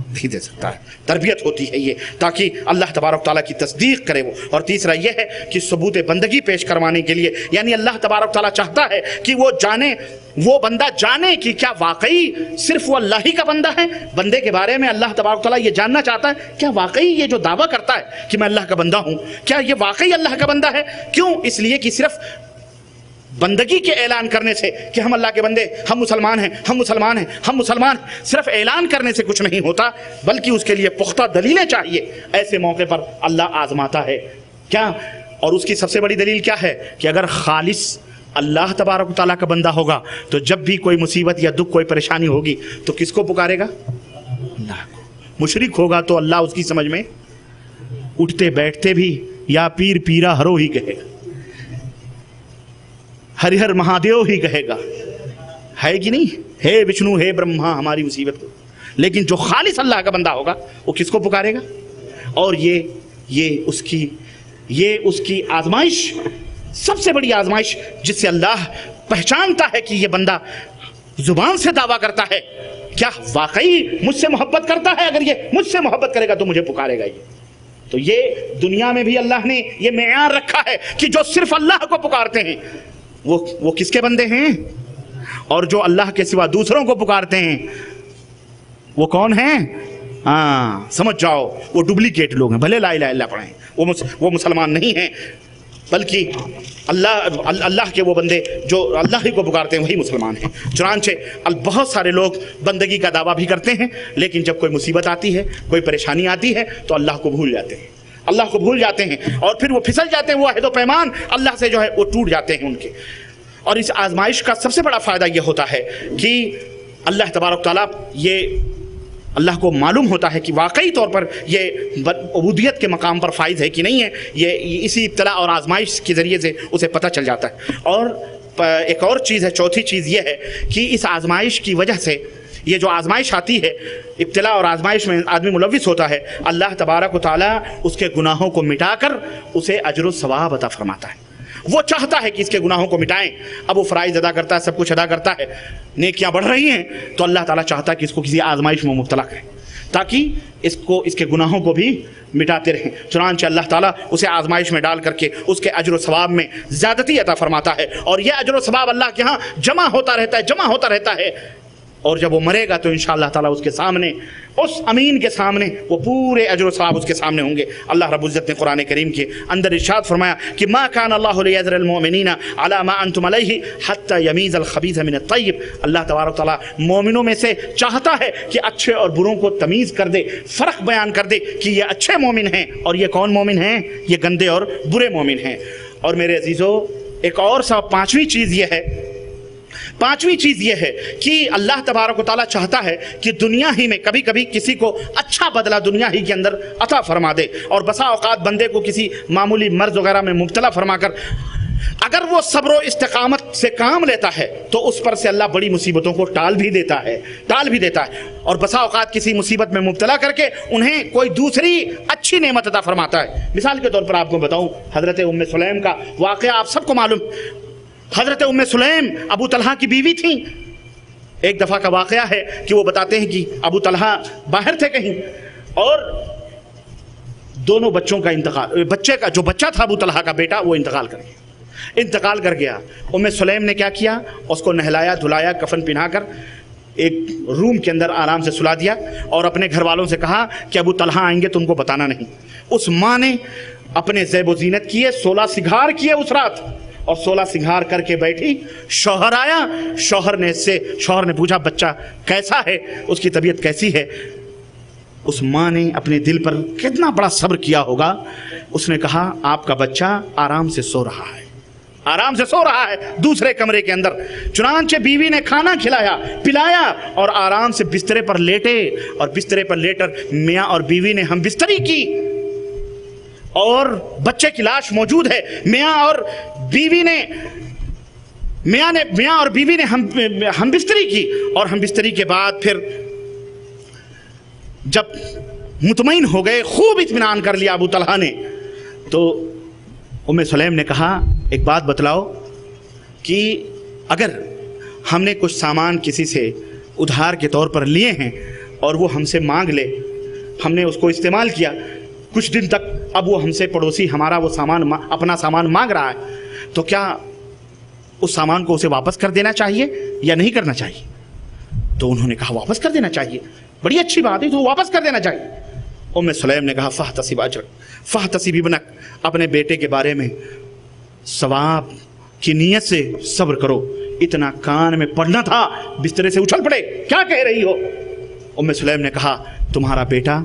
نہیں دے سکتا ہے. تربیت ہوتی ہے یہ تاکہ اللہ تبارک تعالیٰ کی تصدیق کرے وہ. اور تیسرا یہ ہے کہ ثبوت بندگی پیش کروانے کے لیے، یعنی اللہ تبارک تعالیٰ چاہتا ہے کہ وہ جانے، وہ بندہ جانے کہ کیا واقعی صرف وہ اللہ ہی کا بندہ ہے. بندے کے بارے میں اللہ تبارک تعالیٰ یہ جاننا چاہتا ہے کیا واقعی یہ جو دعویٰ کرتا ہے کہ میں اللہ کا بندہ ہوں، کیا یہ واقعی اللہ کا بندہ ہے. کیوں؟ اس لیے کہ صرف بندگی کے اعلان کرنے سے کہ ہم اللہ کے بندے، ہم مسلمان ہیں، ہم مسلمان ہیں، ہم مسلمان ہیں، صرف اعلان کرنے سے کچھ نہیں ہوتا، بلکہ اس کے لیے پختہ دلیلیں چاہیے. ایسے موقع پر اللہ آزماتا ہے کیا. اور اس کی سب سے بڑی دلیل کیا ہے کہ اگر خالص اللہ تبارک و تعالیٰ کا بندہ ہوگا تو جب بھی کوئی مصیبت یا دکھ، کوئی پریشانی ہوگی تو کس کو پکارے گا؟ اللہ کو. مشرک ہوگا تو اللہ اس کی سمجھ میں اٹھتے بیٹھتے بھی یا پیر پیرا ہرو ہی کہے گا، ہری ہر مہادیو ہی کہے گا، ہے کہ نہیں؟ ہے وشنو ہے برہما ہماری مصیبت کو. لیکن جو خالص اللہ کا بندہ ہوگا وہ کس کو پکارے گا؟ اور یہ اس کی آزمائش، سب سے بڑی آزمائش جس سے اللہ پہچانتا ہے کہ یہ بندہ زبان سے دعویٰ کرتا ہے کیا واقعی مجھ سے محبت کرتا ہے. اگر یہ مجھ سے محبت کرے گا تو مجھے پکارے گا. تو یہ دنیا میں بھی اللہ نے یہ معیار رکھا ہے کہ جو صرف اللہ کو پکارتے ہیں وہ کس کے بندے ہیں، اور جو اللہ کے سوا دوسروں کو پکارتے ہیں وہ کون ہیں؟ سمجھ جاؤ وہ ڈپلیکیٹ لوگ ہیں. بھلے لا الہ الا اللہ پڑھیں، وہ مسلمان نہیں ہیں، بلکہ اللہ کے وہ بندے جو اللہ ہی کو پکارتے ہیں وہی مسلمان ہیں. چنانچہ بہت سارے لوگ بندگی کا دعویٰ بھی کرتے ہیں، لیکن جب کوئی مصیبت آتی ہے، کوئی پریشانی آتی ہے تو اللہ کو بھول جاتے ہیں، اللہ کو بھول جاتے ہیں، اور پھر وہ پھسل جاتے ہیں، وہ عہد و پیمان اللہ سے جو ہے وہ ٹوٹ جاتے ہیں ان کے. اور اس آزمائش کا سب سے بڑا فائدہ یہ ہوتا ہے کہ اللہ تبارک تعالیٰ، یہ اللہ کو معلوم ہوتا ہے کہ واقعی طور پر یہ عبودیت کے مقام پر فائز ہے کہ نہیں ہے. یہ اسی ابتلاء اور آزمائش کے ذریعے سے اسے پتہ چل جاتا ہے. اور ایک اور چیز ہے، چوتھی چیز یہ ہے کہ اس آزمائش کی وجہ سے، یہ جو آزمائش آتی ہے، ابتلاء اور آزمائش میں آدمی ملوث ہوتا ہے، اللہ تبارک و تعالیٰ اس کے گناہوں کو مٹا کر اسے اجر و ثواب عطا فرماتا ہے. وہ چاہتا ہے کہ اس کے گناہوں کو مٹائیں. اب وہ فرائض ادا کرتا ہے، سب کچھ ادا کرتا ہے، نیکیاں بڑھ رہی ہیں، تو اللہ تعالیٰ چاہتا ہے کہ اس کو کسی آزمائش میں مبتلا کریں تاکہ اس کے گناہوں کو بھی مٹاتے رہیں. چنانچہ اللہ تعالیٰ اسے آزمائش میں ڈال کر کے اس کے اجر و ثواب میں زیادتی عطا فرماتا ہے. اور یہ اجر و ثواب اللہ کے ہاں جمع ہوتا رہتا ہے. اور جب وہ مرے گا تو انشاءاللہ تعالیٰ اس کے سامنے، اس امین کے سامنے، وہ پورے اجر و ثواب اس کے سامنے ہوں گے. اللہ رب العزت نے قرآن کریم کے اندر ارشاد فرمایا کہ ما کان اللہ لیذر المؤمنین علی ما انتم علیہ حتی یمیز الخبیث من الطیب. اللہ تبارک تعالیٰ مومنوں میں سے چاہتا ہے کہ اچھے اور بروں کو تمیز کر دے، فرق بیان کر دے کہ یہ اچھے مومن ہیں اور یہ کون مومن ہیں، یہ گندے اور برے مومن ہیں. اور میرے عزیزو، ایک اور پانچویں چیز یہ ہے کہ اللہ تبارک و تعالیٰ چاہتا ہے کہ دنیا ہی میں کبھی کبھی کسی کو اچھا بدلہ دنیا ہی کے اندر عطا فرما دے. اور بسا اوقات بندے کو کسی معمولی مرض وغیرہ میں مبتلا فرما کر اگر وہ صبر و استقامت سے کام لیتا ہے تو اس پر سے اللہ بڑی مصیبتوں کو ٹال بھی دیتا ہے. اور بسا اوقات کسی مصیبت میں مبتلا کر کے انہیں کوئی دوسری اچھی نعمت عطا فرماتا ہے. مثال کے طور پر آپ کو بتاؤں، حضرت ام سلیم کا واقعہ آپ سب کو معلوم. حضرت ام سلیم ابو طلحہ کی بیوی تھیں. ایک دفعہ کا واقعہ ہے کہ وہ بتاتے ہیں کہ ابو طلحہ باہر تھے کہیں، اور دونوں بچوں کا انتقال، جو بچہ تھا ابو طلحہ کا بیٹا، وہ انتقال کر گیا. ام سلیم نے کیا کیا؟ اس کو نہلایا دھلایا، کفن پہنا کر ایک روم کے اندر آرام سے سلا دیا، اور اپنے گھر والوں سے کہا کہ ابو طلحہ آئیں گے، تم کو بتانا نہیں. اس ماں نے اپنے زیب و زینت کیے، 16 سنگھار کیے اس رات، اور 16 سنگھار کر کے بیٹھی. شوہر آیا، شوہر نے پوچھا بچہ کیسا ہے، اس کی طبیعت کیسی ہے. اس ماں نے اپنے دل پر کتنا بڑا صبر کیا ہوگا. اس نے کہا آپ کا بچہ آرام سے سو رہا ہے دوسرے کمرے کے اندر. چنانچہ بیوی نے کھانا کھلایا پلایا اور آرام سے بسترے پر لیٹے، اور بسترے پر لیٹ کر میاں اور بیوی نے ہم بستری کی، اور بچے کی لاش موجود ہے. میاں اور بیوی نے ہم بستری کی، اور ہم بستری کے بعد پھر جب مطمئن ہو گئے، خوب اطمینان کر لیا ابو طلحہ نے، تو ام سلیم نے کہا ایک بات بتلاؤ کہ اگر ہم نے کچھ سامان کسی سے ادھار کے طور پر لیے ہیں اور وہ ہم سے مانگ لے, ہم نے اس کو استعمال کیا کچھ دن تک, اب وہ ہم سے پڑوسی ہمارا وہ سامان اپنا سامان مانگ رہا ہے, تو کیا اس سامان کو اسے واپس کر دینا چاہیے یا نہیں کرنا چاہیے؟ تو انہوں نے کہا واپس کر دینا چاہیے, بڑی اچھی بات ہے, تو واپس کر دینا چاہیے. ام سلیم نے کہا فاحتسب اجر, فاحتسب ابنک, اپنے بیٹے کے بارے میں ثواب کی نیت سے صبر کرو. اتنا کان میں پڑنا تھا, بسترے سے اچھل پڑے, کیا کہہ رہی ہو؟ ام سلیم نے کہا تمہارا بیٹا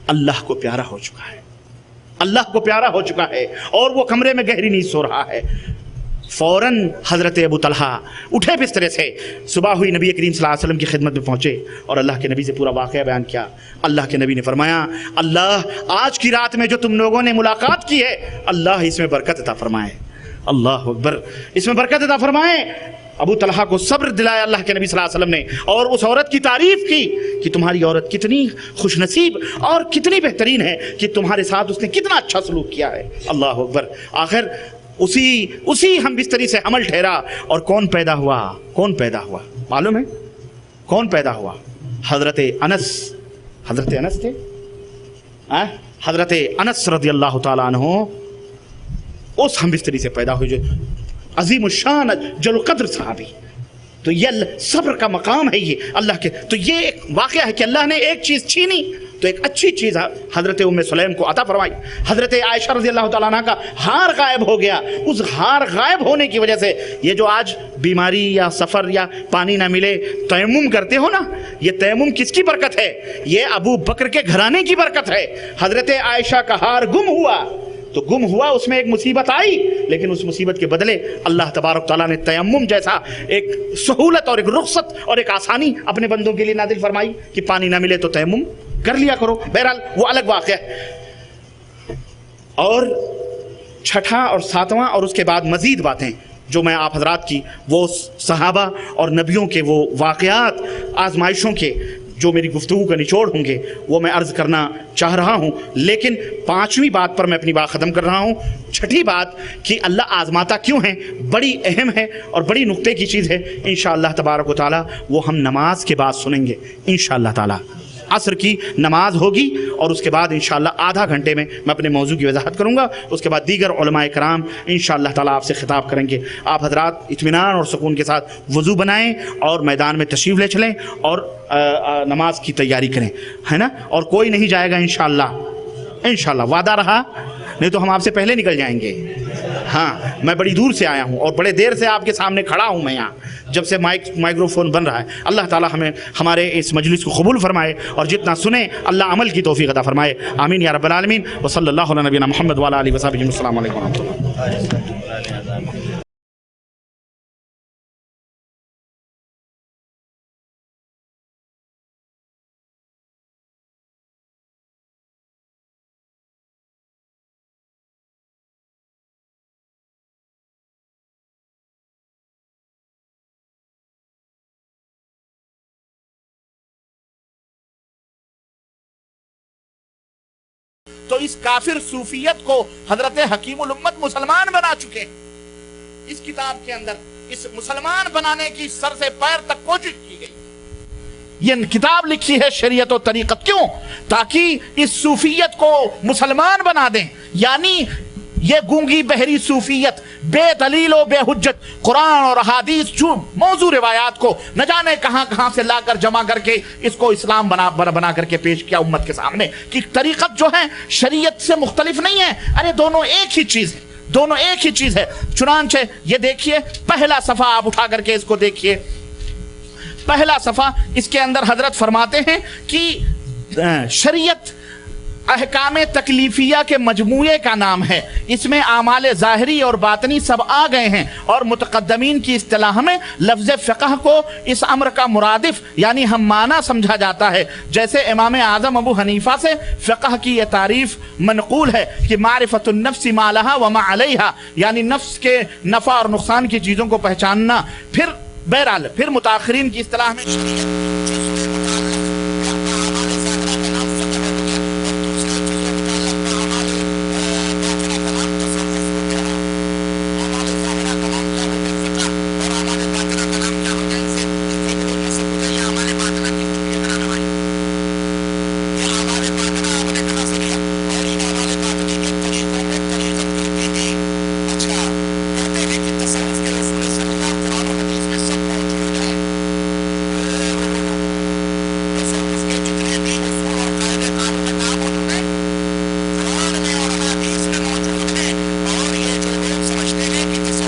اللہ کو پیارا ہو چکا ہے, اللہ کو پیارا ہو چکا ہے, اور وہ کمرے میں گہری نیند سو رہا ہے. فوراً حضرت ابو طلحہ اٹھے بسترے سے, صبح ہوئی نبی کریم صلی اللہ علیہ وسلم کی خدمت میں پہنچے اور اللہ کے نبی سے پورا واقعہ بیان کیا. اللہ کے نبی نے فرمایا اللہ آج کی رات میں جو تم لوگوں نے ملاقات کی ہے, اللہ اس میں برکت عطا فرمائے. اللہ اکبر, اس میں برکت عطا فرمائے. ابو طلحہ کو صبر دلایا اللہ کے نبی صلی اللہ علیہ وسلم نے, اور اس عورت کی تعریف کی کہ تمہاری عورت کتنی خوش نصیب اور کتنی بہترین ہے, کہ تمہارے ساتھ اس نے کتنا اچھا سلوک کیا ہے. اللہ اکبر. آخر اسی ہم بستری سے حمل ٹھہرا, اور کون پیدا ہوا؟ کون پیدا ہوا معلوم ہے؟ کون پیدا ہوا؟ حضرت انس. حضرت انس تھے, حضرت انس رضی اللہ تعالیٰ عنہ اس ہم بستری سے پیدا ہوئے, جو عظیم الشان جل قدر صحابی. تو یہ صبر کا مقام ہے یہ اللہ کے. تو یہ ایک واقعہ ہے کہ اللہ نے ایک چیز چھینی تو ایک اچھی چیز حضرت ام سلیم کو عطا فرمائی. حضرت عائشہ رضی اللہ تعالیٰ عنہ کا ہار غائب ہو گیا. اس ہار غائب ہونے کی وجہ سے یہ جو آج بیماری یا سفر یا پانی نہ ملے تیمم کرتے ہو نا, یہ تیمم کس کی برکت ہے؟ یہ ابو بکر کے گھرانے کی برکت ہے. حضرت عائشہ کا ہار گم ہوا تو گم ہوا, اس میں ایک مصیبت آئی, لیکن اس مصیبت کے بدلے اللہ تبارک تعالیٰ نے تیمم جیسا ایک سہولت اور ایک رخصت اور ایک آسانی اپنے بندوں کے لیے نازل فرمائی کہ پانی نہ ملے تو تیمم کر لیا کرو. بہرحال وہ الگ واقعہ ہے. اور چھٹا اور ساتواں اور اس کے بعد مزید باتیں جو میں آپ حضرات کی وہ صحابہ اور نبیوں کے وہ واقعات آزمائشوں کے جو میری گفتگو کا نچوڑ ہوں گے وہ میں عرض کرنا چاہ رہا ہوں. لیکن پانچویں بات پر میں اپنی بات ختم کر رہا ہوں. چھٹی بات کہ اللہ آزماتا کیوں ہے, بڑی اہم ہے اور بڑی نقطے کی چیز ہے. انشاءاللہ تبارک و تعالی وہ ہم نماز کے بعد سنیں گے. انشاءاللہ تعالی عصر کی نماز ہوگی اور اس کے بعد انشاءاللہ آدھا گھنٹے میں اپنے موضوع کی وضاحت کروں گا. اس کے بعد دیگر علماء کرام انشاءاللہ تعالیٰ آپ سے خطاب کریں گے. آپ حضرات اطمینان اور سکون کے ساتھ وضو بنائیں اور میدان میں تشریف لے چلیں اور نماز کی تیاری کریں, ہے نا. اور کوئی نہیں جائے گا انشاءاللہ. انشاءاللہ وعدہ رہا, نہیں تو ہم آپ سے پہلے نکل جائیں گے. ہاں میں بڑی دور سے آیا ہوں اور بڑے دیر سے آپ کے سامنے کھڑا ہوں میں یہاں, جب سے مائکرو فون بن رہا ہے. اللہ تعالیٰ ہمیں ہمارے اس مجلس کو قبول فرمائے اور جتنا سنیں اللہ عمل کی توفیق عطا فرمائے. آمین یا رب العالمین. وصلی اللہ علی نبینا محمد وعلی آلہ وصحبہ. السلام علیکم ورحمۃ اللہ. تو اس کافر صوفیت کو حضرت حکیم الامت مسلمان بنا چکے ہیں. اس کتاب کے اندر اس مسلمان بنانے کی سر سے پیر تک کوشش کی گئی. یہ کتاب لکھی ہے شریعت و طریقت, کیوں؟ تاکہ اس صوفیت کو مسلمان بنا دیں. یعنی یہ گونگی بہری صوفیت بے دلیل و بے حجت قرآن اور احادیث جو موضوع روایات کو نہ جانے کہاں کہاں سے لا کر جمع کر کے اس کو اسلام بنا کر کے پیش کیا امت کے سامنے کہ طریقت جو ہے شریعت سے مختلف نہیں ہے. ارے دونوں ایک ہی چیز ہے, دونوں ایک ہی چیز ہے. چنانچہ یہ دیکھیے پہلا صفحہ آپ اٹھا کر کے اس کو دیکھیے. پہلا صفحہ اس کے اندر حضرت فرماتے ہیں کہ شریعت احکام تکلیفیہ کے مجموعے کا نام ہے. اس میں اعمال ظاہری اور باطنی سب آ گئے ہیں, اور متقدمین کی اصطلاح میں لفظ فقہ کو اس امر کا مرادف یعنی ہم معنی سمجھا جاتا ہے. جیسے امام اعظم ابو حنیفہ سے فقہ کی یہ تعریف منقول ہے کہ معرفت النفس ما لها وما علیہا, یعنی نفس کے نفع اور نقصان کی چیزوں کو پہچاننا. پھر بہرحال پھر متاخرین کی اصطلاح میں